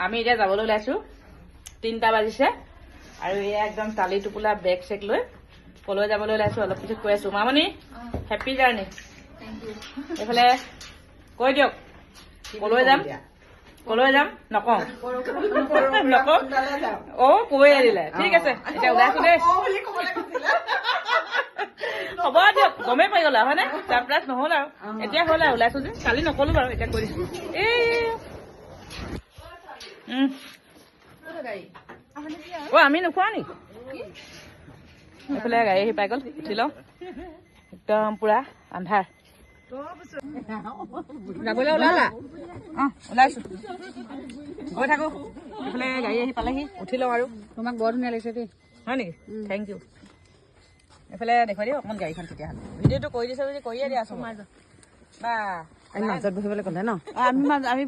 আমি এতিয়া যাবলৈ ওলাইছো 3টা বাজিছে আৰু এয়া একদম টালি টুপুলা বেগ চেক লৈ কলৈ যাবলৈ ওলাইছো অলপ পিছত কৈ আছো মামনি হেপী জাৰ্নি এইফালে কৈ দিয়ক কলৈ যাম নকওঁ কৈ দিলে ঠিক আছে এতিয়া ওলাইছো দেই হ'ব দিয়ক গমেই পাই গ'লা হয়নে ছাৰপ্ৰাইজ নহ'ল আৰু এতিয়া হ'ল আৰু ওলাইছো যে কালি নকলো বাৰু এতিয়া কৈ দিছো আমি নোখোৱা নি এইফালে গাড়ী আহি পাই গ'ল উঠি লওঁ একদম পুৰা আন্ধাৰ যাবলৈ ওলালা ওলাইছো গৈ থাকো এইফালে গাড়ী আহি পালেহি উঠি লওঁ আৰু তোমাক বৰ ধুনীয়া লাগিছে দেই হয় নেকি থেংক ইউ এইফালে দেখুৱাই দিওঁ অকণমান গাড়ীখন তেতিয়াহ'লে ভিডিঅ'টো কৰি দিছে যদি কৰিয়ে দিয়া আছো বা আমি মাজত বহিবলৈ ক'লে ন আমি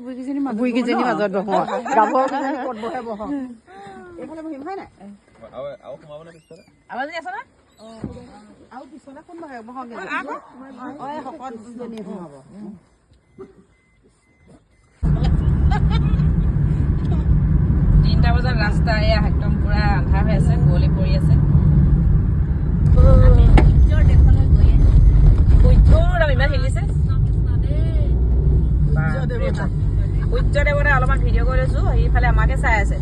বুঢ়ীকেইজনী মাজত বহো গাভৰু ক'ত বহে বহো এইফালে বহিম হয় নাই আৰু যদি আছে না আৰু পিছলে কোন বহে বহগে শকত দুজনী হ'ব 3টা বজাত ৰাস্তা এয়া একদম পুৰা আন্ধাৰ হৈ আছে কুঁৱলী পৰি আছে ইমান হিলিছে সূৰ্য দেৱতাই অলপমান ভিডিঅ' কৰি লৈছো সেইফালে আমাকে চাই আছে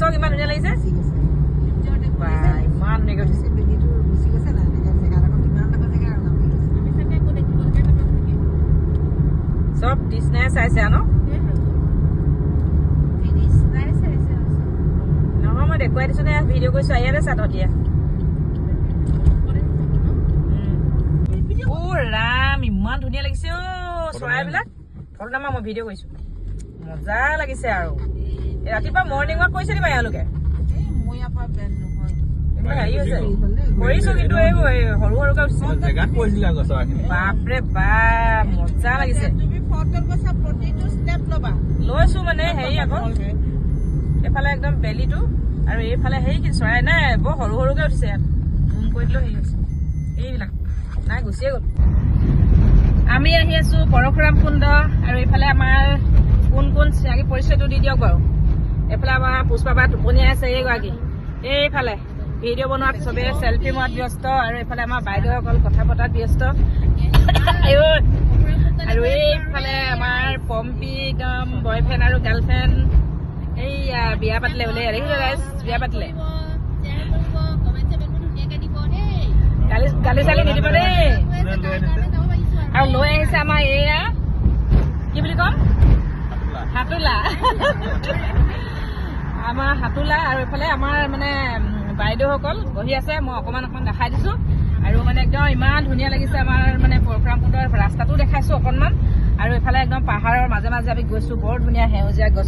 চক ইমান ধুনীয়া লাগিছে ইমান ধুনীয়াকে উঠিছে চব তৃষ্ণাই চাইছে ন নহয় মই দেখুৱাই দিছো নে ভিডিঅ' কৰিছো ইয়াতে চা তহঁতিয়া ৰাম ইমান ধুনীয়া লাগিছে চৰাইবিলাক ফটো নামা মই ভিডিঅ' কৰিছো মজা লাগিছে আৰু ৰাতিপুৱা মৰ্ণিং ৱাক কৰিছে নিবা এওঁলোকে হেৰি হৈছে কৰিছো কিন্তু এইবোৰ সৰু সৰুকে উঠিছে বাপৰে বাপ মজা লাগিছে লৈছো মানে হেৰি আকৌ এইফালে একদম বেলিটো আৰু এইফালে হেৰি কি চৰাই নাই বৰ সৰু সৰুকে উঠিছে ইয়াত জুম কৰি দিলেও হেৰি হৈছে এইবিলাক নাই গুচিয়ে গ'ল আমি আহি আছো পৰশুৰাম কুণ্ড আৰু এইফালে আমাৰ কোন কোন চিনাকি পৰিচয়টো দি দিয়ক বাৰু এইফালে আমাৰ পুষ্পাবা টোপনিয়াই আছে এইগৰাকী এইফালে ভিডিঅ' বনোৱাত চবে চেল্ফি মৰাত ব্যস্ত আৰু এইফালে আমাৰ বাইদেউসকল কথা পতাত ব্যস্ত আৰু এইফালে আমাৰ পম্পী একদম বয়ফ্ৰেণ্ড আৰু গাৰ্লফ্ৰেণ্ড এইয়া বিয়া পাতিলে বোলে বিয়া পাতিলে গালি চালি নিদিব দেই আৰু লৈ আহিছে আমাৰ এয়া কি বুলি কম হাতোলা আমাৰ হাতোলা আৰু এইফালে আমাৰ মানে বাইদেউসকল বহি আছে মই অকণমান দেখাই দিছো আৰু মানে একদম ইমান ধুনীয়া লাগিছে আমাৰ মানে পৰশুৰাম কুণ্ডৰ ৰাস্তাটো দেখাইছো অকণমান আৰু এইফালে একদম পাহাৰৰ মাজে মাজে আমি গৈছো বৰ ধুনীয়া সেউজীয়া গছ